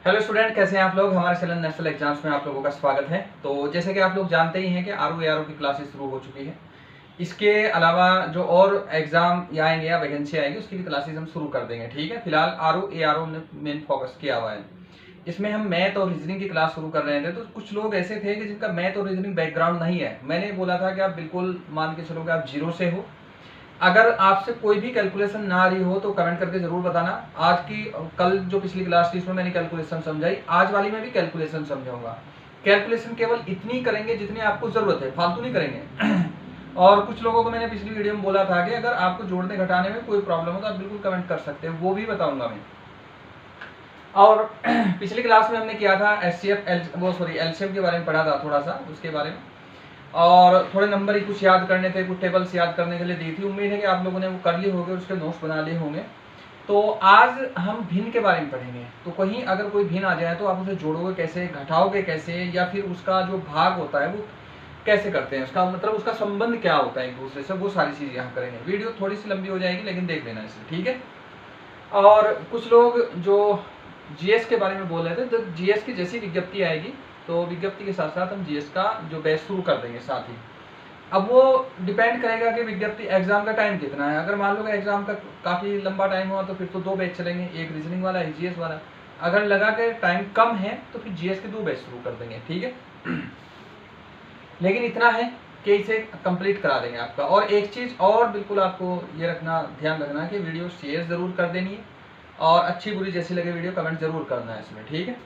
Hello student, कैसे हैं आप लोग। हमारे चैनल नेशनल एग्जाम्स में आप लोगों का स्वागत है। तो जैसे कि आप लोग जानते ही हैं कि आरओ की क्लासेस शुरू हो चुकी है। इसके अलावा जो और एग्जाम आएंगे या वैकेंसी आएगी उसकी भी क्लासेस हम शुरू कर देंगे। ठीक है, फिलहाल आरओ ने मेन फोकस किया हुआ है। इसमें हम मैथ और रीजनिंग की क्लास शुरू कर रहे थे। तो कुछ लोग ऐसे थे कि जिनका मैथ और रीजनिंग बैकग्राउंड नहीं है। मैंने बोला था कि आप बिल्कुल मान के चलो कि आप जीरो से हो। अगर आपसे कोई भी कैलकुलेशन ना आ रही हो तो कमेंट करके जरूर बताना। आज की कल जो पिछली क्लास थी इसमें मैंने कैलकुलेशन समझाई, आज वाली में भी कैलकुलेशन समझाऊंगा। कैलकुलेशन केवल इतनी करेंगे जितनी आपको जरूरत है, फालतू नहीं करेंगे। और कुछ लोगों को मैंने पिछली वीडियो में बोला था कि अगर आपको जोड़ने घटाने में कोई प्रॉब्लम हो तो आप बिल्कुल कमेंट कर सकते हैं, वो भी बताऊंगा मैं। और पिछली क्लास में हमने किया था एलसीएम के बारे में पढ़ा था, थोड़ा सा उसके बारे में। और थोड़े नंबर ही कुछ याद करने थे, कुछ टेबल्स याद करने के लिए दी थी। उम्मीद है कि आप लोगों ने वो कर लिए होंगे, उसके नोट्स बना लिए होंगे। तो आज हम भिन्न के बारे में पढ़ेंगे। तो कहीं अगर कोई भिन्न आ जाए तो आप उसे जोड़ोगे कैसे, घटाओगे कैसे, या फिर उसका जो भाग होता है वो कैसे करते हैं, उसका मतलब उसका संबंध क्या होता है एक दूसरे से, वो सारी चीज़ यहाँ करेंगे। वीडियो थोड़ी सी लंबी हो जाएगी लेकिन देख लेना इसे, ठीक है। और कुछ लोग जो जीएस के बारे में बोल रहे थे, तो जीएस की जैसी विज्ञप्ति आएगी तो विज्ञप्ति के साथ साथ हम जीएस का जो बैच शुरू कर देंगे साथ ही। अब वो डिपेंड करेगा कि विज्ञप्ति एग्जाम का टाइम कितना है। अगर मान लो कि एग्जाम का काफ़ी लंबा टाइम हुआ तो फिर तो 2 बैच चलेंगे, एक रीजनिंग वाला एक जीएस वाला। अगर लगा के टाइम कम है तो फिर जीएस के 2 बैच शुरू कर देंगे, ठीक है। लेकिन इतना है कि इसे कंप्लीट करा देंगे आपका। और एक चीज़ और बिल्कुल आपको ये रखना, ध्यान रखना कि वीडियो शेयर ज़रूर कर देनी है और अच्छी बुरी जैसी लगे वीडियो कमेंट ज़रूर करना है इसमें, ठीक है।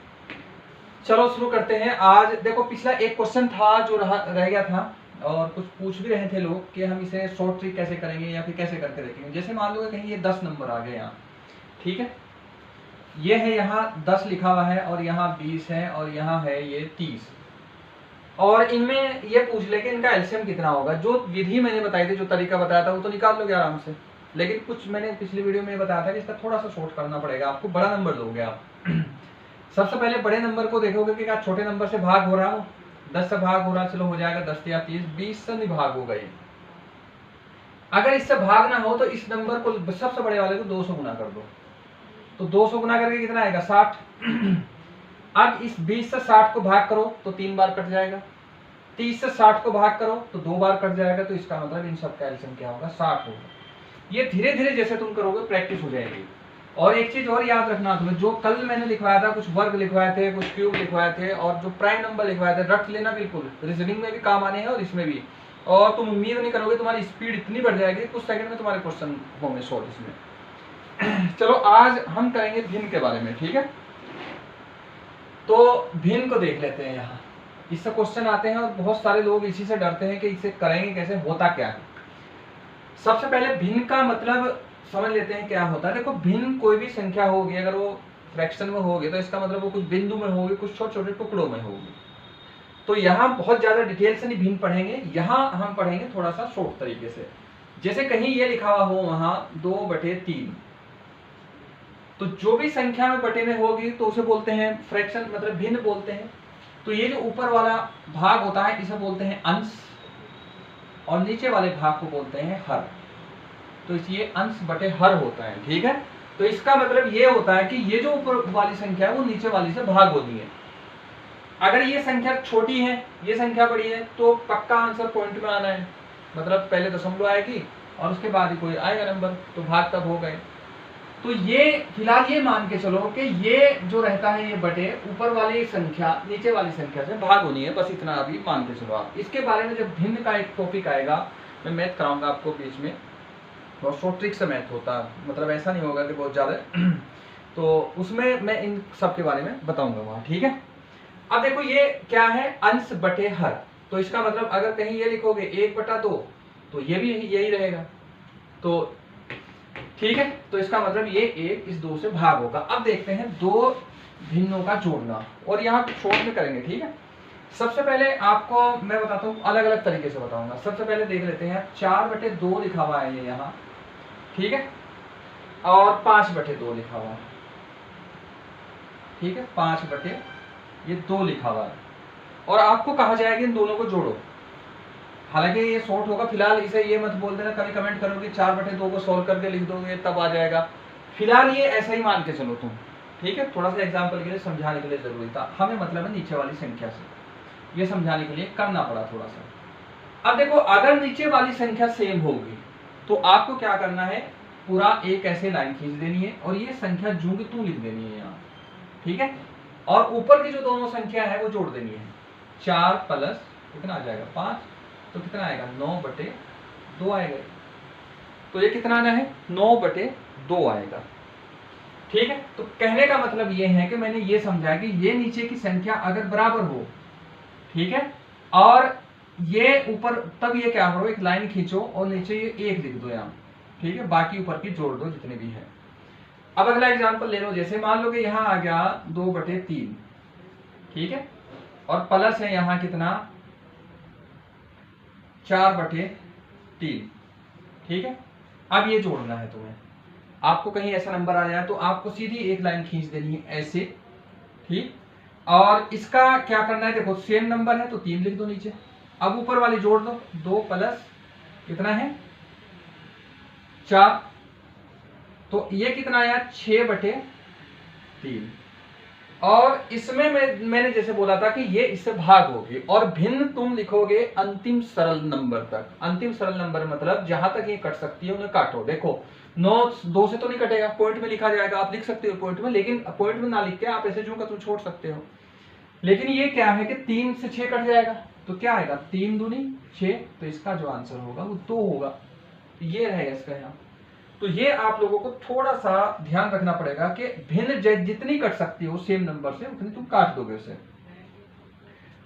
चलो शुरू करते हैं। आज देखो, पिछला एक क्वेश्चन था जो रह गया था और कुछ पूछ भी रहे थे लोग कि हम इसे शॉर्ट ट्रिक कैसे करेंगे या फिर कैसे करके देखेंगे। जैसे मान लो कहीं ये 10 नंबर आ गए यहाँ, ठीक है। ये है यहाँ 10 लिखा हुआ है और यहाँ 20 है और यहाँ है ये 30। और इनमें ये पूछ ले कि इनका एलसीएम कितना होगा। जो विधि मैंने बताई थी, जो तरीका बताया था, वो तो निकाल लोगे आराम से। लेकिन कुछ मैंने पिछली वीडियो में बताया था कि इसका थोड़ा सा शॉर्ट करना पड़ेगा आपको, बड़ा नंबर लोगे आप। सबसे पहले बड़े नंबर को देखोगे कि क्या छोटे नंबर से भाग हो रहा हो। 10 से भाग हो रहा, चलो हो जाएगा 10 या 30। 20 से नहीं भाग होगा ये। अगर इससे भाग ना हो तो इस नंबर को, सबसे बड़े वाले को 200 गुना कर दो। तो 200 गुना करके कितना आएगा, 60। अब इस 20 से 60 को भाग करो तो 3 बार कट जाएगा। 30 से 60 को भाग करो तो 2 बार कट जाएगा। तो इसका मतलब इन सब का एलसीएम क्या होगा, 60 होगा। ये धीरे धीरे जैसे तुम करोगे प्रैक्टिस हो जाएगी। और एक चीज और याद रखना तुम्हें, जो कल मैंने लिखवाया था, कुछ वर्ग लिखवाए थे, कुछ क्यूब लिखवाए थे और जो प्राइम नंबर लिखवाए थे, रट लेना बिल्कुल। रीजनिंग में भी काम आने हैं और इसमें भी। और तुम उम्मीद नहीं करोगे, तुम्हारी स्पीड इतनी बढ़ जाएगी, कुछ सेकंड में तुम्हारे क्वेश्चन होंगे सॉल्व इसमें। चलो आज हम करेंगे भिन्न के बारे में, ठीक है। तो भिन्न को देख लेते हैं। यहाँ इससे क्वेश्चन आते हैं और बहुत सारे लोग इसी से डरते हैं कि इसे करेंगे कैसे, होता क्या है। सबसे पहले भिन्न का मतलब समझ लेते हैं क्या होता है। देखो, भिन्न कोई भी संख्या होगी, अगर वो फ्रैक्शन में होगी तो इसका मतलब वो कुछ बिंदु में होगी, कुछ छोटे छोटे टुकड़ों में होगी। तो यहाँ बहुत ज्यादा डिटेल से नहीं भिन्न पढ़ेंगे, यहाँ हम पढ़ेंगे थोड़ा सा शॉर्ट तरीके से। जैसे कहीं ये लिखा हुआ हो वहां 2/3, तो जो भी संख्या में बटे में होगी तो उसे बोलते हैं फ्रैक्शन, मतलब भिन्न बोलते हैं। तो ये जो ऊपर वाला भाग होता है इसे बोलते हैं अंश, और नीचे वाले भाग को बोलते हैं हर। तो ये अंश बटे हर होता है, ठीक है। तो इसका मतलब ये होता है कि ये जो ऊपर वाली संख्या है वो नीचे वाली से भाग होती है। अगर ये संख्या छोटी है, ये संख्या बड़ी है, तो पक्का आंसर पॉइंट में आना है। मतलब पहले दशमलव आएगी और उसके बाद ही कोई आएगा नंबर, तो भाग तब हो गए। तो ये फिलहाल ये मान के चलो कि ये जो रहता है ये बटे ऊपर वाली संख्या नीचे वाली संख्या से भाग होनी है, बस इतना अभी मान के चलो आप। इसके बारे में जब भिन्न का एक टॉपिक आएगा, मैं मैथ कराऊंगा आपको बीच में, बहुत शॉर्ट ट्रिक से मैथ होता है, मतलब ऐसा नहीं होगा कि बहुत ज़्यादा। तो उसमें मैं इन सब के बारे में बताऊंगा वहाँ, ठीक है। अब देखो ये क्या है, अंश बटे हर। तो इसका मतलब अगर कहीं ये लिखोगे 1/2 तो ये भी यही रहेगा, तो ठीक है। तो इसका मतलब ये 1 इस 2 से भाग होगा। अब देखते हैं दो भिन्नों का जोड़ना, और यहाँ शॉर्ट में करेंगे, ठीक है। सबसे पहले आपको मैं बताता हूँ, अलग अलग तरीके से बताऊंगा। सबसे पहले देख लेते हैं, 4/2 लिखा हुआ है ये यहाँ, ठीक है, और 5/2 लिखा हुआ है, ठीक है। 5/2 लिखा हुआ है और आपको कहा जाएगा इन दोनों को जोड़ो। हालांकि ये शॉर्ट होगा, फिलहाल इसे ये मत बोल देना, कभी कमेंट करोगे 4/2 को सॉल्व करके लिख दोगे तब आ जाएगा। फिलहाल ये ऐसा ही मान के चलो तुम, ठीक है, थोड़ा सा एग्जाम्पल के लिए समझाने के लिए जरूरी था, हमें मतलब है नीचे वाली संख्या से, ये समझाने के लिए करना पड़ा थोड़ा सा। अब देखो अगर नीचे वाली संख्या सेम होगी तो आपको क्या करना है, पूरा एक ऐसे लाइन खींच देनी है और ये संख्या जूंग तू लिख देनी है यहाँ, ठीक है, और ऊपर की जो दोनों संख्या है वो जोड़ देनी है। 4 प्लस कितना आ जाएगा 5, तो कितना आएगा 9/2 आएगा। तो ये कितना आना है 9/2 आएगा, ठीक है। तो कहने का मतलब ये है कि मैंने ये समझा कि ये नीचे की संख्या अगर बराबर हो, ठीक है, और ये ऊपर, तब ये क्या करो एक लाइन खींचो और नीचे ये 1 लिख दो यहाँ, ठीक है, बाकी ऊपर की जोड़ दो जितने भी है। अब अगला एग्जांपल ले लो, जैसे मान लो कि यहाँ आ गया 2/3, ठीक है, और प्लस है यहाँ कितना 4/3, ठीक है। अब ये जोड़ना है तुम्हें, आपको कहीं ऐसा नंबर आ जाए तो आपको सीधी एक लाइन खींच देनी है ऐसे, ठीक, और इसका क्या करना है, देखो सेम नंबर है तो 3 लिख दो नीचे, अब ऊपर वाली जोड़ दो, 2 प्लस कितना है 4, तो ये कितना आया 6/3, और इसमें मैंने जैसे बोला था कि ये इससे भाग होगी और भिन्न तुम लिखोगे अंतिम सरल नंबर तक। अंतिम सरल नंबर मतलब जहां तक ये कट सकती है उन्हें काटो। देखो 9 2 से तो नहीं कटेगा, पॉइंट में लिखा जाएगा, आप लिख सकते हो पॉइंट में, लेकिन पॉइंट में ना लिख के आप ऐसे जो का तुम छोड़ सकते हो। लेकिन ये क्या है कि 3 से 6 कट जाएगा तो क्या आएगा 3 दूनी 6, तो इसका जो आंसर होगा वो 2 होगा, ये रहेगा इसका यहाँ। तो ये आप लोगों को थोड़ा सा ध्यान रखना पड़ेगा कि भिन्न जितनी कट सकती हो सेम नंबर से उतनी तुम काट दोगे उसे।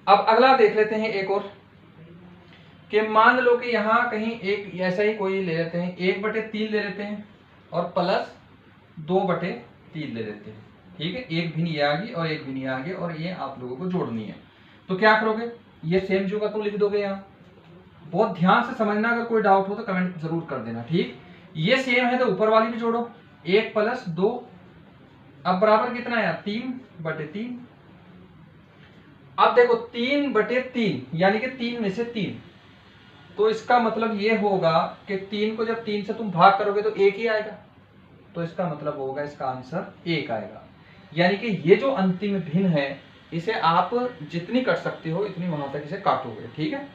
अब अगला देख लेते हैं एक और, कि मान लो कि यहाँ कहीं एक ऐसा ही कोई ले लेते हैं, 1/3 ले लेते हैं और प्लस 2/3 ले लेते हैं, ठीक है, एक भी नहीं आ गई और एक भी नहीं आ गई, और ये आप लोगों को जोड़नी है। तो क्या करोगे, ये सेम जो का तुम लिख दोगे यहाँ। बहुत ध्यान से समझना, अगर कोई डाउट हो तो कमेंट जरूर कर देना, ठीक। ये सेम है तो ऊपर वाली भी जोड़ो, 1 प्लस 2, अब बराबर कितना आया 3/3। अब देखो 3/3 यानी कि 3 में से 3, तो इसका मतलब ये होगा कि 3 को जब 3 से तुम भाग करोगे तो 1 ही आएगा, तो इसका मतलब होगा इसका आंसर 1 आएगा। यानी कि ये जो अंतिम भिन्न है इसे आप जितनी कट सकते हो इतनी वहां तक इसे काटोगे, ठीक है।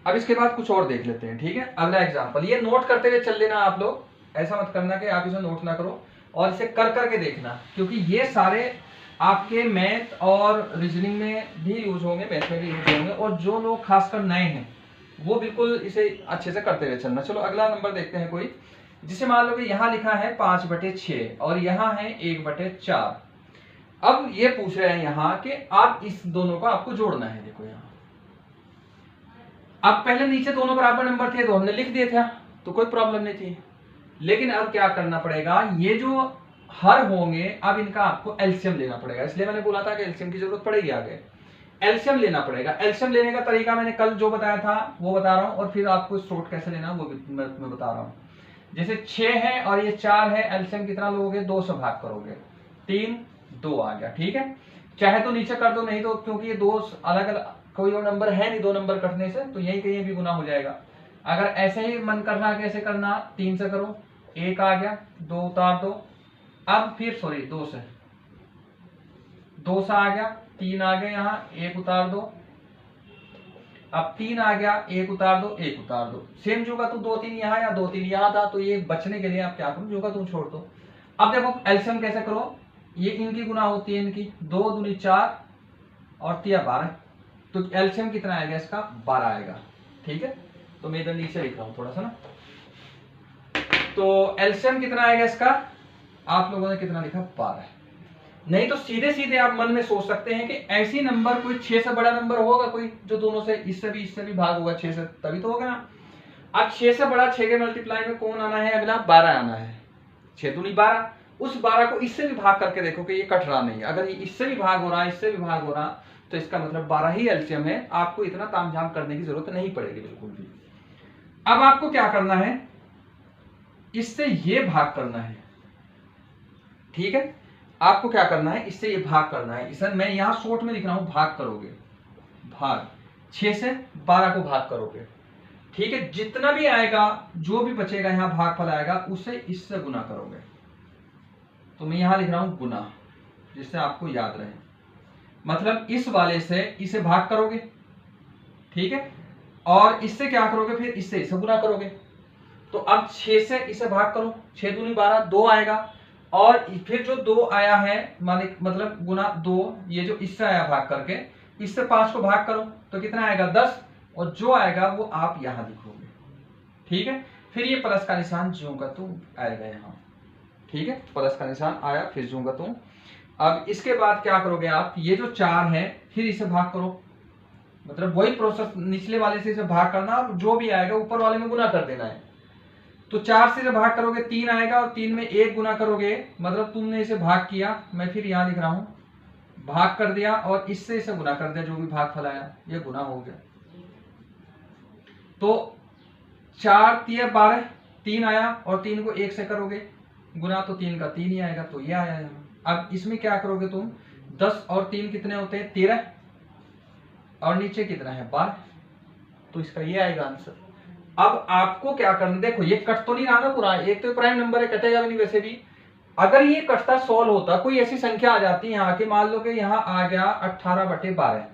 अब इसके बाद कुछ और देख लेते हैं, ठीक है। अगला एग्जांपल, ये नोट करते हुए चल लेना आप लोग, ऐसा मत करना कि आप इसे नोट ना करो, और इसे कर करके देखना, क्योंकि ये सारे आपके मैथ और रीजनिंग में भी यूज होंगे, मैथ में भी यूज होंगे, और जो लोग खासकर नए हैं वो बिल्कुल इसे अच्छे से करते हुए चलना। चलो अगला नंबर देखते हैं कोई, जिसे मान लो कि यहाँ लिखा है 5/6 और यहाँ है 1/4। अब ये पूछ रहे हैं यहाँ कि आप इस दोनों को आपको जोड़ना है। देखो यहाँ अब पहले नीचे दोनों बराबर नंबर थे तो हमने लिख दिए थे, तो कोई प्रॉब्लम नहीं थी, लेकिन अब क्या करना पड़ेगा, ये जो हर होंगे अब इनका आपको एलसीएम लेना पड़ेगा। इसलिए मैंने बोला था कि एलसीएम की जरूरत पड़ेगी आगे, एलसीएम लेना पड़ेगा। एलसीएम लेने का तरीका मैंने कल जो बताया था वो बता रहा हूं, और फिर आपको शॉर्ट कैसे लेना वो मैं बता रहा हूं। जैसे 6 है और ये 4 है, एलसीएम कितना लोगे 2 से भाग करोगे, 3 2 आ गया, ठीक है। चाहे तो नीचे कर दो, नहीं तो क्योंकि ये 2 अलग अलग कोई और नंबर है नहीं 2 नंबर कटने से, तो यही कहीं भी गुना हो जाएगा। अगर ऐसे ही मन करना कैसे करना, 3 से करो, 1 आ गया, 2 उतार दो, अब फिर सॉरी 2 से आ गया, 3 आ गया, यहाँ 1 उतार दो, अब 3 आ गया, 1 उतार दो, 1 उतार दो। सेम जो का तुम 2 3 यहाँ या 2 3 यहाँ था, तो ये बचने के लिए आप क्या करो, जो का तुम छोड़ दो। अब देखो एलसीएम कैसे करो, ये इनकी गुना होती है इनकी, 2 दूनी 4 और 3 12, तो एलसीएम कितना आएगा इसका 12 आएगा, ठीक है। तो मैं इधर नीचे लिख रहा हूं थोड़ा सा ना, तो एलसीएम कितना आएगा इसका, आप लोगों ने कितना लिखा 12। नहीं तो सीधे सीधे आप मन में सोच सकते हैं कि ऐसी नंबर कोई 6 से बड़ा नंबर होगा कोई, जो दोनों से इससे भी भाग होगा 6 से, तभी तो होगा ना। अब 6 से बड़ा 6 के मल्टीप्लाई में कौन आना है, अगला 12 आना है, 6 दूनी 12, उस 12 को इससे भी भाग करके देखो कि ये कट रहा नहीं है। अगर ये इससे भी भाग हो रहा है, इससे भी भाग हो रहा, तो इसका मतलब 12 ही एलसीएम है, आपको इतना तामझाम करने की जरूरत नहीं पड़ेगी बिल्कुल भी। अब आपको क्या करना है, इससे ये भाग करना है, ठीक है। आपको क्या करना है, इससे ये भाग करना है, इसे मैं यहां शॉर्ट में लिख रहा हूं, भाग करोगे, भाग 6 से 12 को भाग करोगे, ठीक है। जितना भी आएगा, जो भी बचेगा यहाँ भागफल आएगा, उसे इससे गुना करोगे, तो मैं यहाँ लिख रहा हूँ गुना, जिससे आपको याद रहे। मतलब इस वाले से इसे भाग करोगे, ठीक है, और इससे क्या करोगे, फिर इससे इसे गुना करोगे। तो अब 6 से इसे भाग करो, 6 दूनी 12, 2 आएगा, और फिर जो 2 आया है मतलब गुना 2, ये जो इससे आया भाग करके, इससे 5 को भाग करो तो कितना आएगा 10, और जो आएगा वो आप यहां लिखोगे, ठीक है। फिर ये प्लस का निशान ज्यों का त्यों आएगा यहाँ, ठीक है, प्लस का निशान आया फिर ज्यों का त्यों। अब इसके बाद क्या करोगे आप, ये जो 4 है फिर इसे भाग करो, मतलब वही प्रोसेस निचले वाले से इसे भाग करना, और जो भी आएगा ऊपर वाले में गुना कर देना है। तो 4 से जब भाग करोगे 3 आएगा, और 3 में 1 गुना करोगे, मतलब तुमने इसे भाग किया, मैं फिर यहाँ लिख रहा हूं भाग कर दिया, और इससे इसे गुना कर दिया, जो भी भाग फलाया ये गुना हो गया। तो 4 3 12, 3 आया, और 3 को 1 से करोगे गुना, तो 3 का 3 ही आएगा, तो ये आया यहाँ। अब इसमें क्या करोगे तुम, 10 और 3 कितने होते हैं 13, और नीचे कितना है 12, तो इसका ये आएगा आंसर। अब आपको क्या करना, देखो ये कट तो नहीं रहा ना पूरा, एक तो प्राइम नंबर है, कटेगा भी नहीं वैसे भी। अगर ये कटता सॉल्व होता, कोई ऐसी संख्या आ जाती है यहाँ की, मान लो कि यहाँ आ गया 18/12,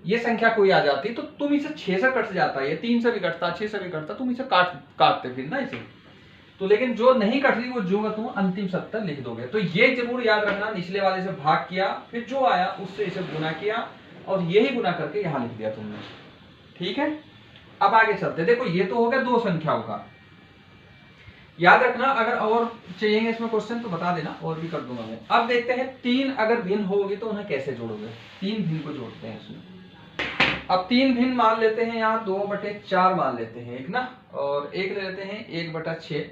ये संख्या कोई आ जाती, तो तुम इसे 6 से कट जाता, ये 3 से भी कटता, 6 से भी कटता, तुम इसे काटते फिर ना इसे। तो लेकिन जो नहीं कट रही वो जो तुम अंतिम सत्तर लिख दोगे। तो ये जरूर याद रखना, निचले वाले से भाग किया, फिर जो आया उससे इसे गुना किया, और यही गुना करके यहां लिख दिया तुमने, ठीक है। अब आगे चलते, देखो ये तो हो गया 2 संख्याओं का, याद रखना। अगर और चाहिए इसमें क्वेश्चन तो बता देना, और भी कर दूंगा मैं। अब देखते हैं 3 अगर भिन्न होगी तो उन्हें कैसे जोड़ोगे। 3 भिन्न को जोड़ते हैं इसमें। अब 3 भिन्न मान लेते हैं, यहाँ 2/4 मान लेते हैं एक ना, और एक ले लेते हैं 1/6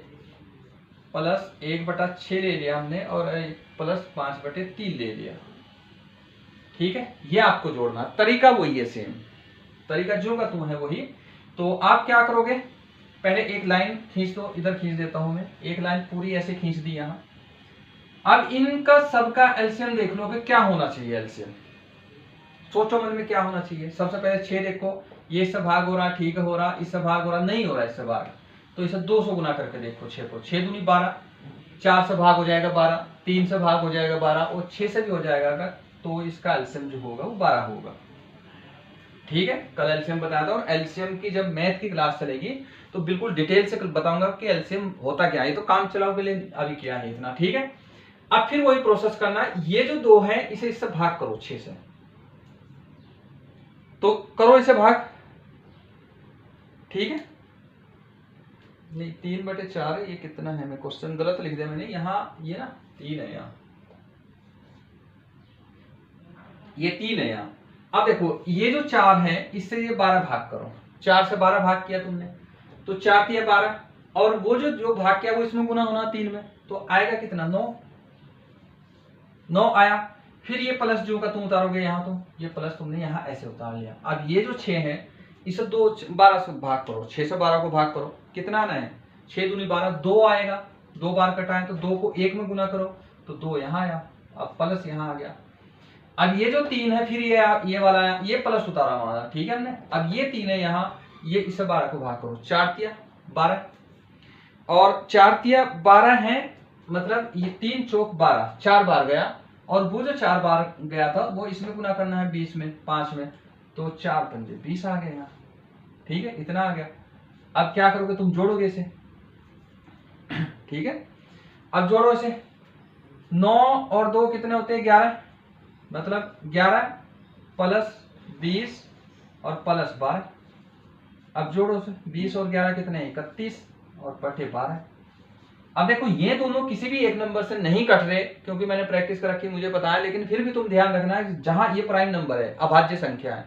प्लस 1/6 ले लिया हमने, और प्लस 5/3 ले लिया, ठीक है। ये आपको जोड़ना, तरीका वही है, सेम तरीका जो का तुम है वही। तो आप क्या करोगे, पहले एक लाइन खींच दो, इधर खींच देता हूं मैं, एक लाइन पूरी ऐसे खींच दी यहां। अब इनका सबका एलसीएम देख लो कि क्या होना चाहिए एलसीएम, सोचो मन में क्या होना चाहिए। सबसे पहले 6 देखो, ये इससे भाग हो रहा, ठीक है हो रहा, इससे भाग हो रहा, नहीं हो रहा इससे भाग, तो इसे 200 गुना करके देखो 6 को, 6 दूनी 12, 4 से भाग हो जाएगा 12, 3 से भाग हो जाएगा 12, और 6 से भी हो जाएगा अगर, तो इसका एलसीएम जो होगा वो 12 होगा, ठीक है। कल एलसीएम बताया था, और एलसीएम की जब मैथ की क्लास चलेगी तो बिल्कुल डिटेल से बताऊंगा कि एलसीएम होता क्या है। ये तो काम चलाओ के लिए अभी क्या है इतना, ठीक है। अब फिर वही प्रोसेस करना, ये जो 2 है इसे इससे भाग करो 6 से, तो करो इसे भाग, ठीक है। नहीं 3/4 है, ये कितना है, मैं क्वेश्चन गलत लिख दिया मैंने यहाँ, ये ना 3 है यहाँ, ये 3 है यहाँ। अब देखो ये जो 4 है इससे ये 12 भाग करो, 4 से 12 भाग किया तुमने, तो 4 3 12, और वो जो भाग किया वो इसमें गुना होना 3 में, तो आएगा कितना 9 आया। फिर ये प्लस जो का तुम उतारोगे यहाँ, तो ये प्लस तुमने यहाँ ऐसे उतार लिया। अब ये जो 6 है इसे 12 से भाग करो, 6 से 12 को भाग करो, कितना आना है 6 दूनी 12, 2 आएगा, 2 बार कटाएं तो 2 को 1 में गुना करो, तो 2 यहाँ आया, अब प्लस यहाँ आ गया। अब ये जो 3 है फिर ये वाला आया, ये प्लस उतारा हमारा, ठीक है हमने। अब ये 3 है यहाँ, ये इसे 12 को भाग करो, 4 3 12, और 4 3 12 है, मतलब ये 3 चौक 12, 4 बार गया, और वो जो 4 बार गया था वो इसमें गुना करना है 20 में, 5 में, तो 4 पंजे 20 आ गए यहाँ, ठीक है, इतना आ गया। अब क्या करोगे तुम, जोड़ोगे इसे, ठीक है। अब जोड़ो इसे, 9 और 2 कितने होते हैं 11, मतलब 11 प्लस 20 और प्लस 12। अब जोड़ो उसे, 20 और 11 कितने 31, और बटे 12। अब देखो ये दोनों किसी भी एक नंबर से नहीं कट रहे, क्योंकि मैंने प्रैक्टिस कर रखी मुझे पता है, लेकिन फिर भी तुम ध्यान रखना है जहां ये प्राइम नंबर है, अभाज्य संख्या है,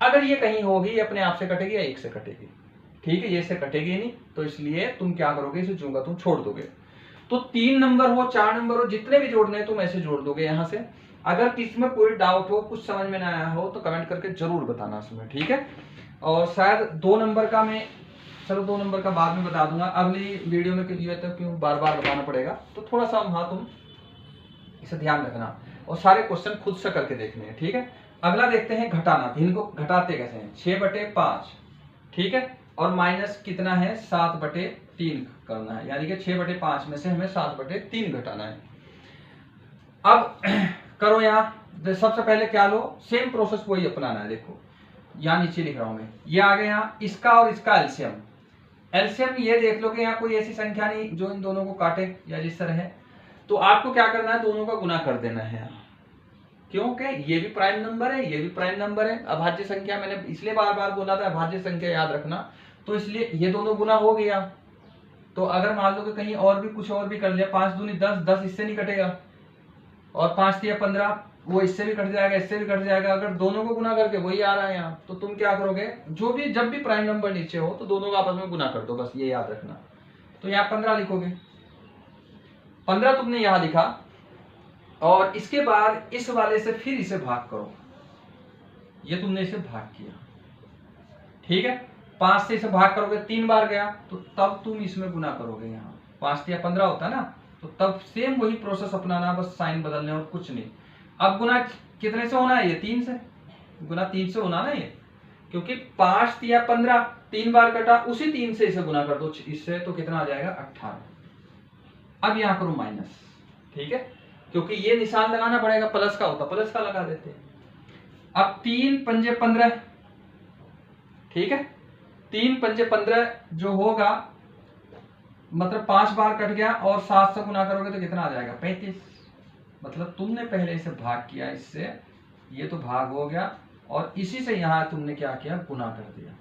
अगर ये कहीं होगी ये अपने आप से कटेगी या 1 से कटेगी, ठीक है, ये से कटेगी नहीं, तो इसलिए तुम क्या करोगे, इसे चूंगा तुम छोड़ दोगे। तो 3 नंबर हो 4 नंबर हो, जितने भी जोड़ने तुम ऐसे जोड़ दोगे यहाँ से। अगर किसी में कोई डाउट हो, कुछ समझ में ना आया हो, तो कमेंट करके जरूर बताना इसमें, ठीक है। और शायद 2 नंबर का मैं, चलो 2 नंबर का बाद में बता दूंगा, अगली वीडियो में क्यों बार बार बताना पड़ेगा, तो थोड़ा सा हाँ तुम इसे ध्यान रखना, और सारे क्वेश्चन खुद से करके देखने हैं, ठीक है। अगला देखते हैं घटाना, भिन्न को घटाते कैसे हैं, 6/5, ठीक है, और माइनस कितना है 7/3 करना है, यानी कि 6/5 में से हमें 7/3 घटाना है। अब करो यहाँ, सबसे पहले क्या लो, सेम प्रोसेस वही अपनाना है। देखो यहाँ नीचे लिख रहा हूं मैं, ये आ गया यहाँ, इसका और इसका एलसीएम। एलसीएम ये देख लो कि यहाँ कोई ऐसी संख्या नहीं जो इन दोनों को काटे या जिस तरह है, तो आपको क्या करना है, दोनों का गुना कर देना है यहाँ, क्योंकि ये भी प्राइम नंबर है, ये भी प्राइम नंबर है। अभाज्य संख्या मैंने इसलिए बार बार बोला था अभाज्य संख्या याद रखना, तो इसलिए ये दोनों गुना हो गया। तो अगर मान लो कि कहीं और भी कुछ और भी कर लिया, 5 दूनी 10, 10 इससे नहीं कटेगा, और 5 तिया 15 वो इससे भी कट जाएगा, इससे भी कट जाएगा। अगर दोनों को गुना करके वही आ रहा है यहाँ, तो तुम क्या करोगे, जो भी जब भी प्राइम नंबर नीचे हो तो दोनों को आपस में गुना कर दो, बस ये याद रखना। तो यहाँ 15 लिखोगे, 15 तुमने यहाँ लिखा, और इसके बाद इस वाले से फिर इसे भाग करो, ये तुमने इसे भाग किया, ठीक है। 5 से इसे भाग करोगे, 3 बार गया, तो तब तुम इसमें गुना करोगे। यहाँ 5 तिया 15 होता है ना, तो तब सेम वही प्रोसेस अपनाना, बस साइन बदलने और कुछ नहीं। अब गुना कितने से होना है, ये 3 से, गुना 3 से होना ना ये, क्योंकि 5 तिया 15, 3 बार कटा, उसी 3 से इसे गुना कर दो इससे, तो कितना आ जाएगा 18। अब यहाँ करो माइनस, ठीक है, क्योंकि ये निशान लगाना पड़ेगा, प्लस का होता प्लस का लगा देते हैं। अब 3 पंजे 15, ठीक है, 3 पंजे 15 जो होगा, मतलब 5 बार कट गया, और 7 से गुना करोगे तो कितना आ जाएगा 35। मतलब तुमने पहले इसे भाग किया इससे, ये तो भाग हो गया, और इसी से यहां तुमने क्या किया, गुना कर दिया।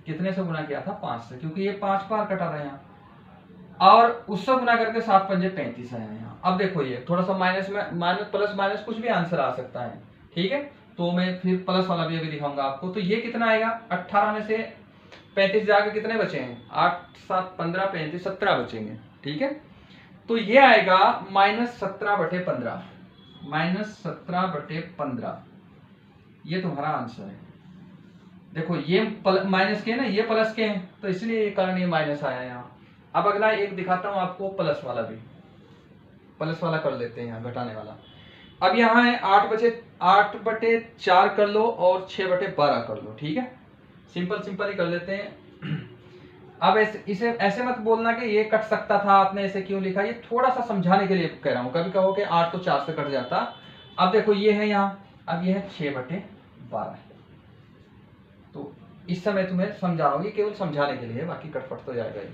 कितने से गुना किया था, 5 से, क्योंकि ये 5 बार कटा था यहाँ, और उससे गुना करके 7 पंजे 35 आया यहाँ। अब देखो ये थोड़ा सा माइनस में, माइनस प्लस माइनस कुछ भी आंसर आ सकता है, ठीक है, तो मैं फिर प्लस वाला भी अभी दिखाऊंगा आपको। तो ये कितना आएगा, 18 में से 35 जाके कितने बचे हैं, 8 7 15 35 17 बचेंगे, ठीक है। तो ये आएगा -17/15, -17/15, ये तुम्हारा आंसर है। देखो ये माइनस के ना, ये प्लस के हैं, तो इसलिए ये कारण ये माइनस आया यहाँ। अब अगला एक दिखाता हूं आपको, प्लस वाला भी, प्लस वाला कर लेते हैं यहाँ, घटाने वाला। अब यहाँ है 8/4 कर लो, और 6/12 कर लो, ठीक है, सिंपल सिंपल ही कर लेते हैं। अब इसे ऐसे मत बोलना कि ये कट सकता था, आपने ऐसे क्यों लिखा, ये थोड़ा सा समझाने के लिए कह रहा हूं। कभी कहो कि 8 तो 4 से कट जाता। अब देखो ये है यहाँ, अब ये है 6/12, तो इस समय तुम्हें समझा रहा हूं, ये केवल समझाने के लिए, बाकी कटपट तो जाएगा ये।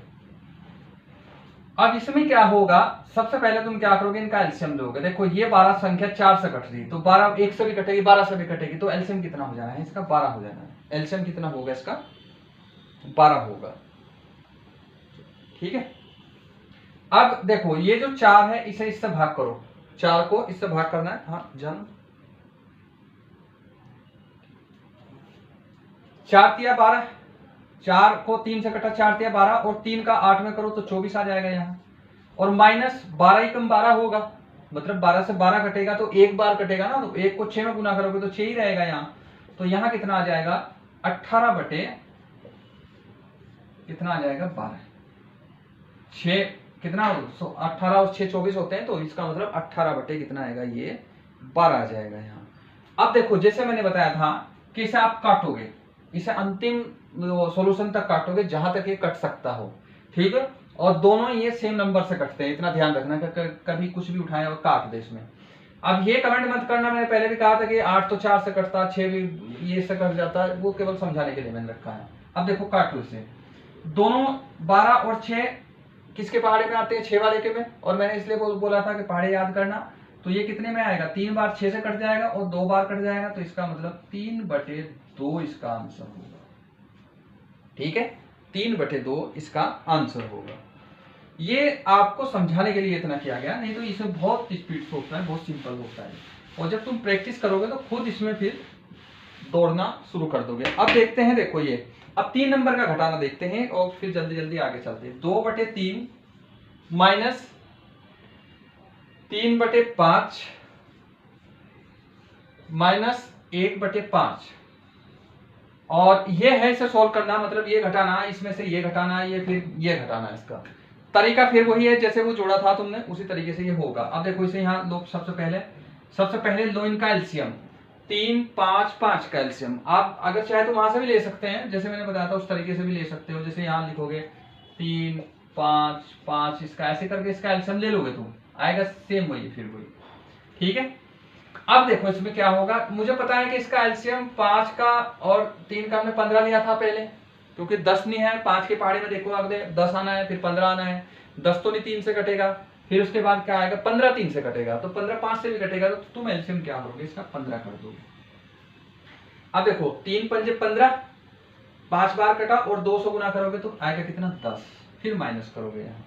अब इसमें क्या होगा, सबसे पहले तुम क्या करोगे, इनका एलसीएम लोगे। देखो ये 12 संख्या 4 से कट रही, तो 12 1 से भी कटेगी, 12 से भी कटेगी, तो एलसीएम कितना हो जाना है इसका, 12 हो जाना है। एलसीएम कितना होगा इसका, 12 होगा, ठीक है। अब देखो ये जो 4 है, इसे इससे भाग करो, 4 को इससे भाग करना है, हाँ जन 4 तिया 12, 4 को 3 से कटा, 4 तिया 12, और 3 का 8 में करो तो 24 आ जाएगा यहाँ, और माइनस 12 ही कम 12 होगा, मतलब 12 से 12 कटेगा तो एक बार कटेगा ना, तो 1 को 6 में गुना करोगे तो 6 ही रहेगा यहाँ। तो यहाँ कितना आ जाएगा, 18 बटे कितना आ जाएगा, 12, 6 कितना, 18 और 6 24 होते हैं, तो इसका मतलब 18 बटे कितना आएगा, ये 12 आ जाएगा यहाँ। अब देखो जैसे मैंने बताया था कि इसे आप काटोगे, इसे अंतिम सॉल्यूशन तक काटोगे जहां तक ये कट सकता हो, ठीक है, और दोनों ये सेम नंबर से कटते हैं, इतना ध्यान रखना कि कभी कुछ भी उठाए और काट दे इसमें। अब ये कमेंट मत करना, मैंने पहले भी कहा था कि 8 तो 4 से कटता, 6 भी ये से कट जाता है, वो केवल समझाने के लिए मैंने रखा है। अब देखो काटो इसे, दोनों 12 और 6 किसके पहाड़े में आते हैं, 6 वाले के में, और मैंने इसलिए बोला था कि पहाड़े याद करना। तो ये कितने में आएगा, 3 बार 6 से कट जाएगा और 2 बार कट जाएगा, तो इसका मतलब 3/2 इसका आंसर होगा, ठीक है, 3/2 इसका आंसर होगा। ये आपको समझाने के लिए इतना किया गया, नहीं तो इसमें बहुत स्पीड से होता है, बहुत सिंपल होता है, और जब तुम प्रैक्टिस करोगे तो खुद इसमें फिर दौड़ना शुरू कर दोगे। अब देखते हैं, देखो ये अब 3 नंबर का घटाना देखते हैं, और फिर जल्दी जल्दी आगे चलते हैं। 2/3 माइनस 3/5 माइनस 1/5, और ये है इसे सॉल्व करना, मतलब ये घटाना, इसमें से ये घटाना, ये फिर ये घटाना। इसका तरीका फिर वही है जैसे वो जोड़ा था तुमने, उसी तरीके से ये होगा। अब देखो इसे यहाँ लो, सबसे पहले लो इनका एलसीएम, 3 5 5 का एलसीएम। आप अगर चाहे तो वहां से भी ले सकते हैं, जैसे मैंने बताया था उस तरीके से भी ले सकते हो। जैसे यहाँ लिखोगे 3 5 5, इसका ऐसे करके इसका एलसीएम ले लोगे तुम। आएगा सेम वही, फिर वही। ठीक है, अब देखो इसमें क्या होगा, मुझे पता है कि इसका एलसीएम 5 का और 3 का हमने 15 लिया था पहले, क्योंकि 10 नहीं है, 5 के पहाड़े में देखो अगले 10 आना है, फिर 15 आना है, 10 तो नहीं 3 से कटेगा, फिर उसके बाद क्या आएगा 15 3 से कटेगा, तो 15 5 से भी कटेगा, तो तुम एलसीएम क्या करोगे इसका 15 कर दोगे। अब देखो 3 पंजे 15, 5 बार कटा और 200 गुना करोगे तो आएगा कितना 10, फिर माइनस करोगे यहाँ।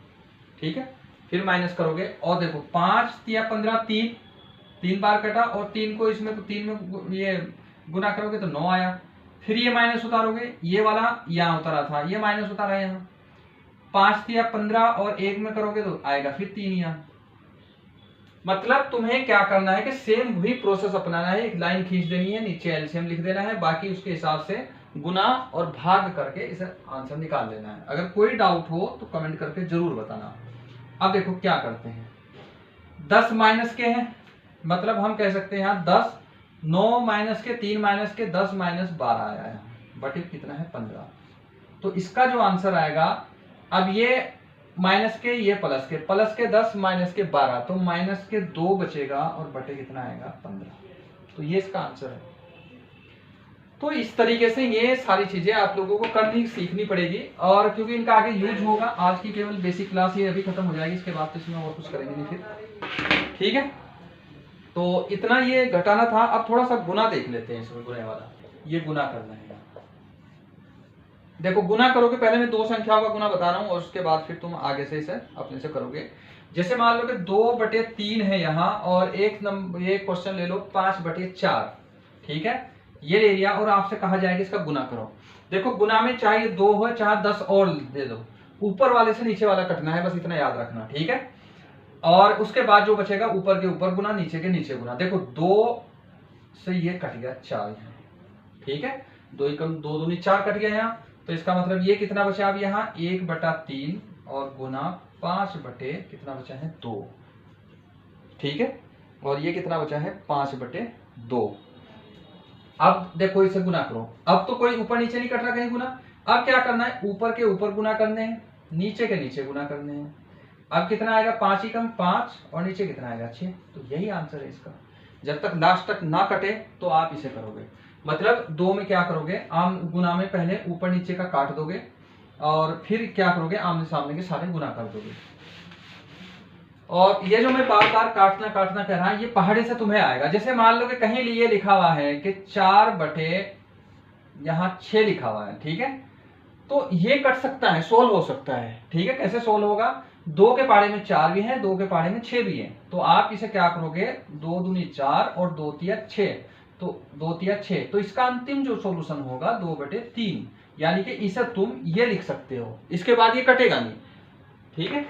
ठीक है, फिर माइनस करोगे और देखो 5 या 15 3 बार कटा और 3 को इसमें 3 में ये गुना करोगे तो 9 आया, फिर ये माइनस उतारोगे, ये वाला यहाँ उतारा था, ये माइनस उतारा यहाँ, 5 या 15 और 1 में करोगे तो आएगा फिर 3 यहाँ। मतलब तुम्हें क्या करना है कि सेम वही प्रोसेस अपनाना है, एक लाइन खींच देनी है, नीचे एलसीएम लिख देना है, बाकी उसके हिसाब से गुना और भाग करके इसे आंसर निकाल लेना है। अगर कोई डाउट हो तो कमेंट करके जरूर बताना। अब देखो क्या करते हैं, 10 माइनस के हैं, मतलब हम कह सकते हैं यहाँ 10, 9 माइनस के 3 माइनस के 10 माइनस 12 आया है, बटे कितना है 15। तो इसका जो आंसर आएगा, अब ये माइनस के ये प्लस के 10 माइनस के 12, तो माइनस के 2 बचेगा और बटे कितना आएगा 15। तो ये इसका आंसर है। तो इस तरीके से ये सारी चीजें आप लोगों को करनी सीखनी पड़ेगी, और क्योंकि इनका आगे यूज होगा। आज की केवल बेसिक क्लास ये अभी खत्म हो जाएगी, इसके बाद तो इसमें और कुछ करेंगे नहीं फिर। ठीक है, तो इतना ये घटाना था। अब थोड़ा सा गुना देख लेते हैं इसमें, गुने वाला ये गुना करना है। देखो गुना करोगे, पहले मैं 2 संख्याओं का गुना बता रहा हूं और उसके बाद फिर तुम आगे से इसे अपने से करोगे। जैसे मान लो कि 2/3 है यहाँ, और एक नंबर ये क्वेश्चन ले लो 5/4। ठीक है, ये ले लिया और आपसे कहा जाएगा इसका गुना करो। देखो गुना में चाहे 2 हो चाहे 10 और दे दो, ऊपर वाले से नीचे वाला कटना है, बस इतना याद रखना। ठीक है, और उसके बाद जो बचेगा ऊपर के ऊपर गुना, नीचे के नीचे गुना। देखो 2 से ये कट गया 4 यहाँ। ठीक है, 2 एकम 2 दूनी 4 कट गया यहाँ, तो इसका मतलब ये कितना बचा अब यहाँ 1/3 और गुना 5 कितना बचा है 2। ठीक है, और ये कितना बचा है 5/2। अब देखो इसे गुना करो। अब तो कोई ऊपर नीचे नहीं कट रहा कहीं गुना। अब क्या करना है, ऊपर के ऊपर गुना करने हैं, नीचे के नीचे गुना करने हैं। अब कितना आएगा 5 एकम 5 और नीचे कितना आएगा 6। तो यही आंसर है इसका। जब तक लास्ट तक ना कटे तो आप इसे करोगे। मतलब 2 में क्या करोगे, आम गुना में पहले ऊपर नीचे का काट दोगे और फिर क्या करोगे आमने सामने के सारे गुना कर दोगे। और ये जो मैं बार बार काटना काटना कह रहा हूं, ये पहाड़े से तुम्हें आएगा। जैसे मान लो कि कहीं लिए लिखा हुआ है कि 4/6 लिखा हुआ है। ठीक है, तो ये कट सकता है, सोल्व हो सकता है। ठीक है, कैसे सोल्व होगा, 2 के पहाड़े में 4 भी है, 2 के पहाड़े में 6 भी है, तो आप इसे क्या करोगे 2 दूनी 4 और 2 तिया 6, तो 2 तिया 6, तो इसका अंतिम जो सॉल्यूशन होगा 2/3, यानी कि इसे तुम ये लिख सकते हो। इसके बाद ये कटेगा नहीं। ठीक है,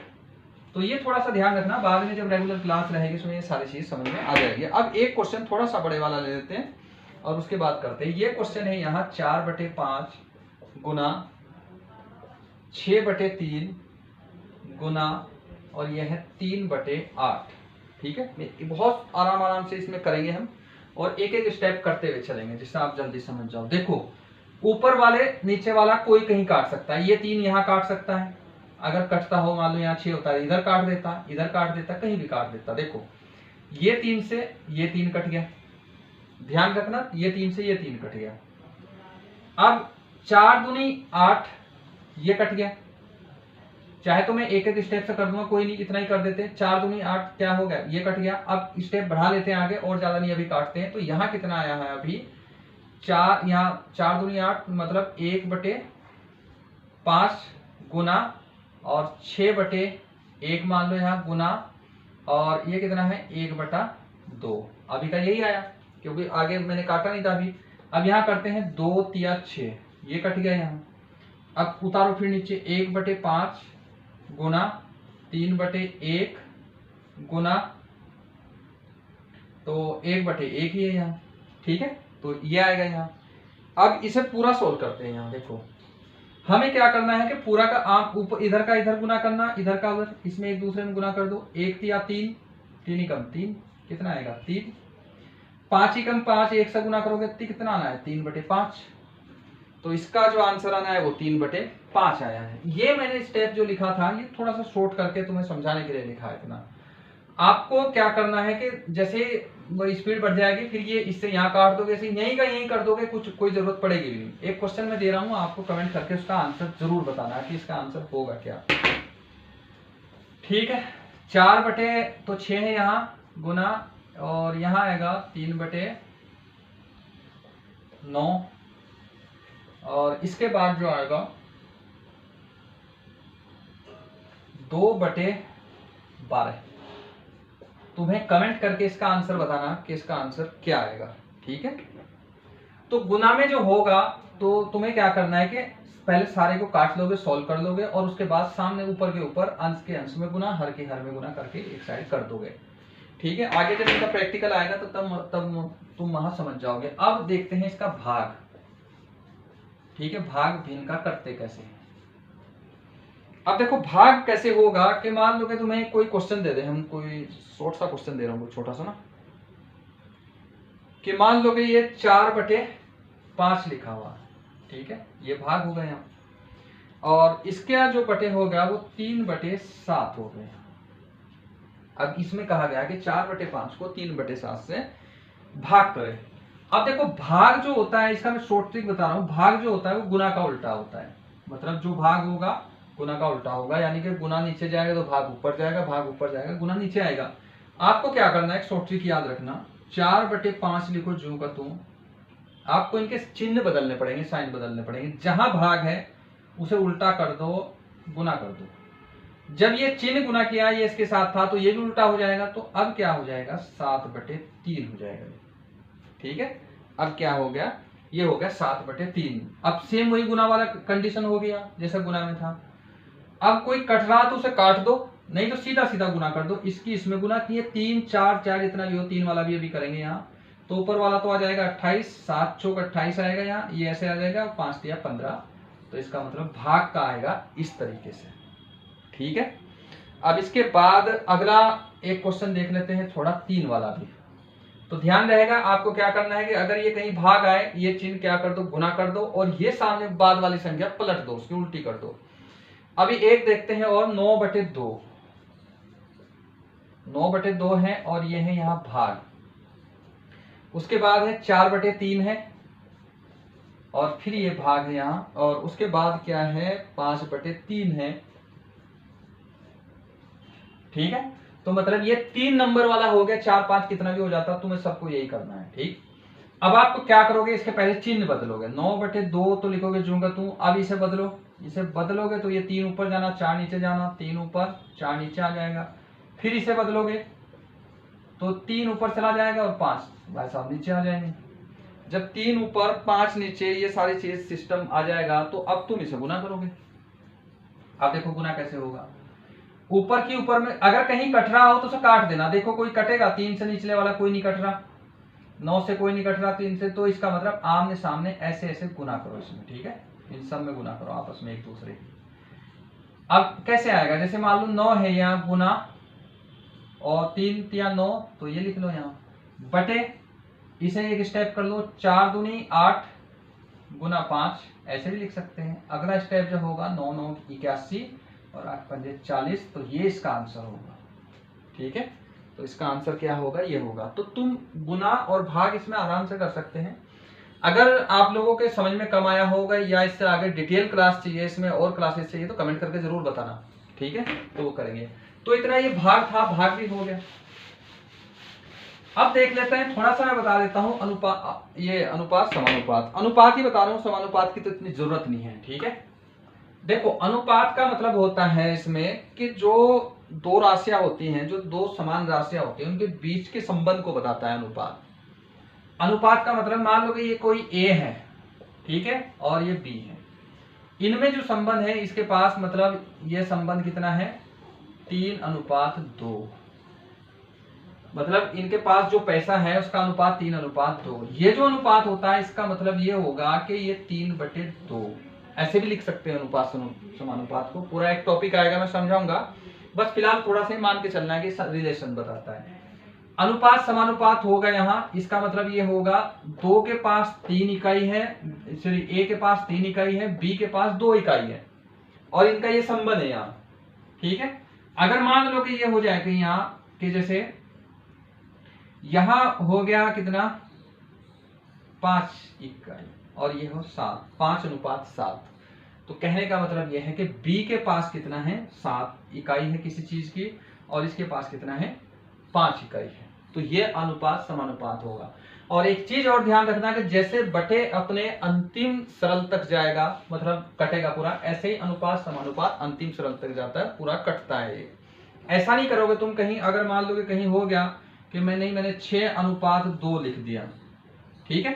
तो ये थोड़ा सा ध्यान रखना, बाद में जब रेगुलर क्लास रहेगी उसमें ये सारी चीज समझ में आ जाएगी। अब एक क्वेश्चन थोड़ा सा बड़े वाला ले लेते हैं और उसके बाद करते हैं। ये क्वेश्चन है यहाँ 4/5 गुना 6/3 गुना और यह है 3/8। ठीक है, बहुत आराम से इसमें करेंगे हम, और एक एक स्टेप करते हुए चलेंगे जिससे आप जल्दी समझ जाओ। देखो ऊपर वाले नीचे वाला कोई कहीं काट सकता है, ये 3 यहाँ काट सकता है, अगर कटता हो मान लो यहाँ 6 होता है, इधर काट देता, इधर काट देता, कहीं भी काट देता। देखो ये 3 से ये 3 कट गया, ध्यान रखना, ये 3 से ये 3 कट गया। अब 4 दूनी 8 ये कट गया, चाहे तो मैं एक एक स्टेप से कर दूंगा, कोई नहीं इतना ही कर देते। 4 दूनी 8 क्या हो गया, ये कट गया। अब स्टेप बढ़ा लेते हैं आगे, और ज्यादा नहीं अभी काटते हैं। तो यहाँ कितना आया है अभी 4, यहाँ 4 दूनी 8 मतलब 1/5 गुना और 6/1 मान लो यहाँ गुना, और ये कितना है 1/2। अभी का यही आया क्योंकि आगे मैंने काटा नहीं था अभी। अब यहाँ करते हैं 2 तिया 6, ये कट गया यहाँ। अब उतारो फिर नीचे 1/5 गुना 3/1 गुना, तो 1/1 ही है यहाँ। ठीक है, तो ये आएगा यहाँ। अब इसे पूरा सोल्व करते हैं। यहाँ देखो हमें क्या करना है कि पूरा का आम ऊपर इधर का इधर गुना करना, इधर का उधर, इसमें एक दूसरे में गुना कर दो। 1 तिया 3, 3 एकम 3, कितना आएगा 3। 5 एकम 5, 1 से गुना करोगे तो कितना आना है 3/5। तो इसका जो आंसर आना है वो 3/5 आया है। ये मैंने स्टेप जो लिखा था ये थोड़ा सा शॉर्ट करके तुम्हें समझाने के लिए लिखा है इतना। आपको क्या करना है कि जैसे वो स्पीड बढ़ जाएगी, फिर ये इससे यहाँ काट दोगे, ऐसे यहीं का यहीं कर दोगे, कुछ कोई जरूरत पड़ेगी भी नहीं। एक क्वेश्चन मैं दे रहा हूँ, आपको कमेंट करके उसका आंसर जरूर बताना है कि इसका आंसर होगा क्या। ठीक है, 4 बटे तो 6 है यहाँ गुना, और यहाँ आएगा 3 बटे 9, और इसके बाद जो आएगा 2 बटे 12। तुम्हें कमेंट करके इसका आंसर बताना कि इसका आंसर क्या आएगा। ठीक है, तो गुना में जो होगा तो तुम्हें क्या करना है कि पहले सारे को काट लोगे, सॉल्व कर लोगे, और उसके बाद सामने ऊपर के ऊपर अंश के अंश में गुना, हर के हर में गुना करके एक साइड कर दोगे। ठीक है, आगे जब इनका प्रैक्टिकल आएगा तो तब तुम वहां समझ जाओगे। अब देखते हैं इसका भाग। ठीक है, भाग भिन्न का करते कैसे हैं। अब देखो भाग कैसे होगा कि मान लो कि तुम्हें कोई क्वेश्चन दे दे, हम कोई शॉर्ट सा क्वेश्चन दे रहा हूँ छोटा सा ना, कि मान लो कि ये 4 बटे 5 लिखा हुआ। ठीक है, ये भाग हो गया, और इसके जो बटे हो गया वो 3 बटे 7 हो गए। अब इसमें कहा गया कि 4 बटे 5 को 3 बटे 7 से भाग करें। अब देखो भाग जो होता है, इसका मैं शॉर्ट ट्रिक बता रहा हूँ, भाग जो होता है वो गुना का उल्टा होता है। मतलब जो भाग होगा गुना का उल्टा होगा, यानी कि गुना नीचे जाएगा तो भाग ऊपर जाएगा, भाग ऊपर जाएगा गुना नीचे आएगा। आपको क्या करना है, एक शॉर्ट ट्रिक याद रखना, 4 बटे 5 लिखो ज्यों का त्यों, आपको इनके चिन्ह बदलने पड़ेंगे, साइन बदलने पड़ेंगे। जहां भाग है उसे उल्टा कर दो, गुना कर दो। जब ये चिन्ह गुना किया, ये इसके साथ था तो ये भी उल्टा हो जाएगा, तो अब क्या हो जाएगा 7 बटे 3 हो जाएगा। ठीक है, अब क्या हो गया, ये हो गया 7 बटे 3। अब सेम वही गुना वाला कंडीशन हो गया जैसा गुना में था। अब कोई कट रहा तो उसे काट दो, नहीं तो सीधा सीधा गुना कर दो। इसकी इसमें गुना किए 3 4 4 जितना भी हो, 3 वाला भी अभी करेंगे यहाँ, तो ऊपर वाला तो आ जाएगा 28, 7 चौक 28 आएगा यहाँ, ये ऐसे आ जाएगा 5 या 15, तो इसका मतलब भाग का आएगा इस तरीके से। ठीक है, अब इसके बाद अगला एक क्वेश्चन देख लेते हैं, थोड़ा 3 वाला भी। तो ध्यान रहेगा आपको क्या करना है कि अगर ये कहीं भाग आए, ये चिन्ह क्या कर दो, गुना कर दो, और ये सामने बाद वाली संख्या पलट दो, उसकी उल्टी कर दो। अभी एक देखते हैं, और 9 बटे 2, 9 बटे 2 है, और ये है यहाँ भाग। उसके बाद है 4 बटे 3 है, और फिर ये भाग है यहाँ, और उसके बाद क्या है 5 बटे 3 है। ठीक है, तो मतलब ये 3 नंबर वाला हो गया, 4 5 कितना भी हो जाता, तुम्हें सबको यही करना है। ठीक, अब आपको क्या करोगे, इसके पहले चिन्ह बदलोगे, 9 बटे 2 तो लिखोगे जूंगा तू, अब इसे बदलो, इसे बदलोगे तो ये 3 ऊपर जाना, 4 नीचे जाना, 3 ऊपर 4 नीचे आ जाएगा। फिर इसे बदलोगे तो 3 ऊपर चला जाएगा, और 5 भाई साहब नीचे आ जाएंगे। जब 3 ऊपर 5 नीचे ये सारी चीज सिस्टम आ जाएगा, तो अब तुम इसे गुना करोगे। अब देखो गुना कैसे होगा, ऊपर की ऊपर में अगर कहीं कट रहा हो तो उसे काट देना। देखो कोई कटेगा, 3 से निचले वाला कोई नहीं कट रहा, 9 से कोई नहीं कट रहा, 3 से, तो इसका मतलब आमने सामने ऐसे ऐसे गुना करो इसमें। ठीक है, इन सब में गुना करो आपस में एक दूसरे की। अब कैसे आएगा, जैसे मान लो 9 है यहाँ गुना, और 3 3 9, तो ये लिख लो यहाँ बटे, इसे एक स्टेप कर लो, 4 दूनी 8 गुना 5, ऐसे भी लिख सकते हैं। अगला स्टेप जो होगा 9 9 81 और 8 पंजे 40, तो ये इसका आंसर होगा। ठीक है, तो इसका आंसर क्या होगा, ये होगा। तो तुम गुना और भाग इसमें आराम से कर सकते हैं। अगर आप लोगों के समझ में कम आया होगा, या इससे आगे डिटेल क्लास चाहिए, इसमें और क्लासेस चाहिए, तो कमेंट करके जरूर बताना। ठीक है, तो वो करेंगे। तो इतना ये भाग था, भाग भी हो गया। अब देख लेते हैं, थोड़ा सा मैं बता देता हूं अनुपात, ये अनुपात समानुपात, अनुपात ही बता रहा हूं, समानुपात की तो इतनी जरूरत नहीं है। ठीक है, देखो अनुपात का मतलब होता है इसमें कि जो दो राशियां होती हैं, जो दो समान राशियां होती हैं, उनके बीच के संबंध को बताता है अनुपात। अनुपात का मतलब मान लो कि ये कोई ए है, ठीक है, और ये बी है, इनमें जो संबंध है, इसके पास मतलब ये संबंध कितना है 3:2, मतलब इनके पास जो पैसा है उसका अनुपात 3:2। ये जो अनुपात होता है इसका मतलब ये होगा कि ये 3/2, ऐसे भी लिख सकते हैं अनुपात समानुपात को। पूरा एक टॉपिक आएगा, मैं समझाऊंगा, बस फिलहाल थोड़ा सा मान के चलना है कि रिलेशन बताता है। अनुपात समानुपात होगा यहाँ, इसका मतलब ये होगा 2 के पास 3 इकाई है, सॉरी ए के पास 3 इकाई है, बी के पास 2 इकाई है, और इनका ये संबंध है यहाँ। ठीक है, अगर मान लो कि ये हो जाए कि यहाँ कि जैसे यहां हो गया कितना 5 इकाई और ये हो 7, 5:7। तो कहने का मतलब यह है कि B के पास कितना है 7 इकाई है किसी चीज की और इसके पास कितना है 5 इकाई है। तो ये अनुपात समानुपात होगा। और एक चीज और ध्यान रखना कि जैसे बटे अपने अंतिम सरल तक जाएगा मतलब कटेगा पूरा, ऐसे ही अनुपात समानुपात अंतिम सरल तक जाता है, पूरा कटता है ये। ऐसा नहीं करोगे तुम कहीं, अगर मान लो कि कहीं हो गया कि मैंने 6:2 लिख दिया, ठीक है,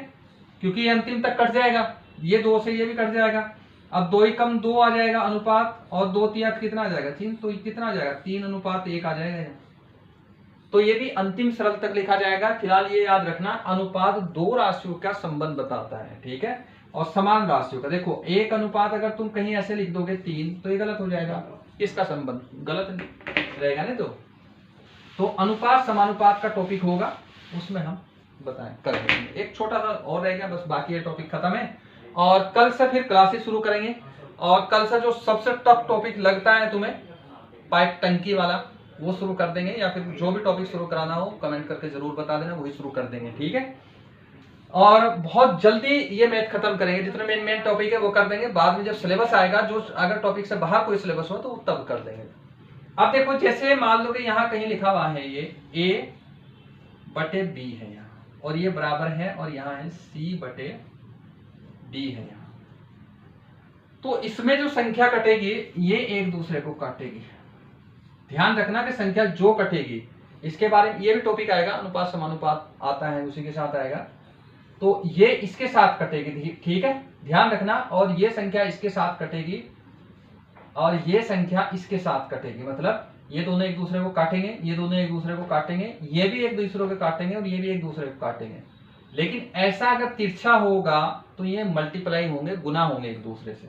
क्योंकि ये अंतिम तक कट जाएगा, ये 2 से ये भी कट जाएगा। अब 2 ही कम 2 आ जाएगा अनुपात, और 2 3 कितना आ जाएगा 3, तो कितना आ जाएगा 3:1 आ जाएगा। तो ये भी अंतिम सरल तक लिखा जाएगा। फिलहाल ये याद रखना अनुपात 2 राशियों का संबंध बताता है, ठीक है, और समान राशियों का। देखो एक अनुपात अगर तुम कहीं ऐसे लिख दोगे 3 तो ये गलत हो जाएगा, इसका संबंध गलत रहेगा ना। तो अनुपात समानुपात का टॉपिक होगा, उसमें हम बताएं करेंगे। एक छोटा सा और रह गया बस, बाकी ये टॉपिक खत्म है। और कल से फिर क्लासेस शुरू करेंगे। और कल से जो सबसे टफ टॉपिक लगता है तुम्हें पाइप टंकी वाला, वो शुरू कर देंगे, या फिर जो भी टॉपिक शुरू कराना हो कमेंट करके जरूर बता देना, वही शुरू कर देंगे, ठीक है। और बहुत जल्दी ये मैथ खत्म करेंगे, जितने मेन टॉपिक है वो कर देंगे। बाद में जब सिलेबस आएगा, जो अगर टॉपिक से बाहर कोई सिलेबस हो तो तब कर देंगे। अब देखो जैसे मान लो कि यहाँ कहीं लिखा हुआ है ये A/B है यहाँ, और ये बराबर है, और यहाँ है C/D है यहाँ। तो इसमें जो संख्या कटेगी ये एक दूसरे को काटेगी। ध्यान रखना कि संख्या जो कटेगी, इसके बारे में ये भी टॉपिक आएगा, अनुपात समानुपात आता है उसी के साथ आएगा। तो ये इसके साथ कटेगी, ठीक है, ध्यान रखना। और ये संख्या इसके साथ कटेगी और ये संख्या इसके साथ कटेगी, मतलब ये दोनों एक दूसरे को काटेंगे, ये दोनों एक दूसरे को काटेंगे, ये भी एक दूसरे को काटेंगे और ये भी एक दूसरे को काटेंगे। लेकिन ऐसा अगर तिरछा होगा तो ये मल्टीप्लाई होंगे, गुना होंगे एक दूसरे से।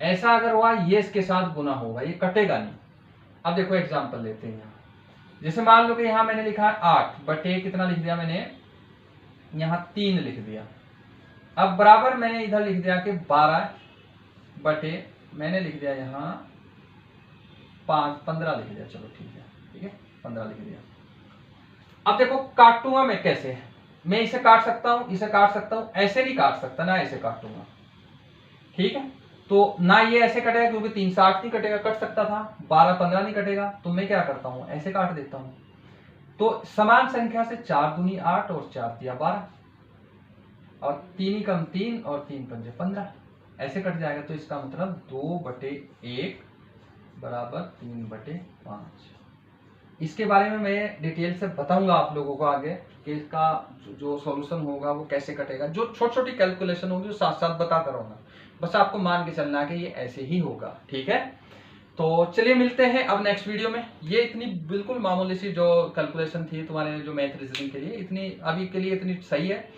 ऐसा अगर हुआ ये इसके साथ गुना होगा, ये कटेगा नहीं। अब देखो एग्जांपल लेते हैं यहाँ। जैसे मान लो कि यहाँ मैंने लिखा है 8 बटे कितना लिख दिया मैंने, यहाँ 3 लिख दिया। अब बराबर मैंने इधर लिख दिया कि 12 बटे मैंने लिख दिया यहाँ 15 लिख दिया, चलो ठीक है 15 लिख दिया। अब देखो काटूंगा मैं कैसे, मैं इसे काट सकता हूं, इसे काट सकता हूं, ऐसे नहीं काट सकता ना, ऐसे काटूंगा, ठीक है। तो ना ये ऐसे कटेगा क्योंकि 3 से 8 नहीं कटेगा, कट सकता था, 12 15 नहीं कटेगा, तो मैं क्या करता हूं ऐसे काट देता हूं। तो समान संख्या से 4 दूनी 8 और 4 तिया 12, और 3 ही कम 3 और 3 पंजे 15, ऐसे कट जाएगा। तो इसका मतलब 2/1 बराबर 3/5। इसके बारे में मैं डिटेल से बताऊंगा आप लोगों को आगे कि इसका जो सॉल्यूशन होगा वो कैसे कटेगा। जो छोटी छोटी कैलकुलेशन होगी वो साथ साथ बताता रहूंगा, बस आपको मान के चलना है कि ये ऐसे ही होगा, ठीक है। तो चलिए मिलते हैं अब नेक्स्ट वीडियो में। ये इतनी बिल्कुल मामूली सी जो कैलकुलेशन थी तुम्हारे जो मैथ रीजनिंग के लिए, इतनी अभी के लिए इतनी सही है।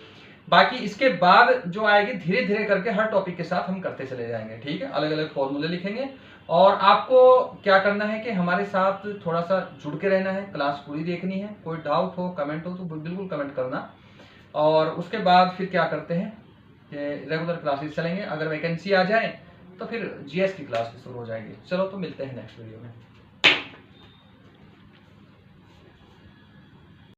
बाकी इसके बाद जो आएगी धीरे धीरे करके हर टॉपिक के साथ हम करते चले जाएंगे, ठीक है। अलग अलग फॉर्मूले लिखेंगे, और आपको क्या करना है कि हमारे साथ थोड़ा सा जुड़ के रहना है, क्लास पूरी देखनी है। कोई डाउट हो कमेंट हो तो बिल्कुल कमेंट करना, और उसके बाद फिर क्या करते हैं कि रेगुलर क्लासेस चलेंगे। अगर वैकेंसी आ जाए तो फिर जीएस की क्लास शुरू हो जाएगी। चलो तो मिलते हैं नेक्स्ट वीडियो में।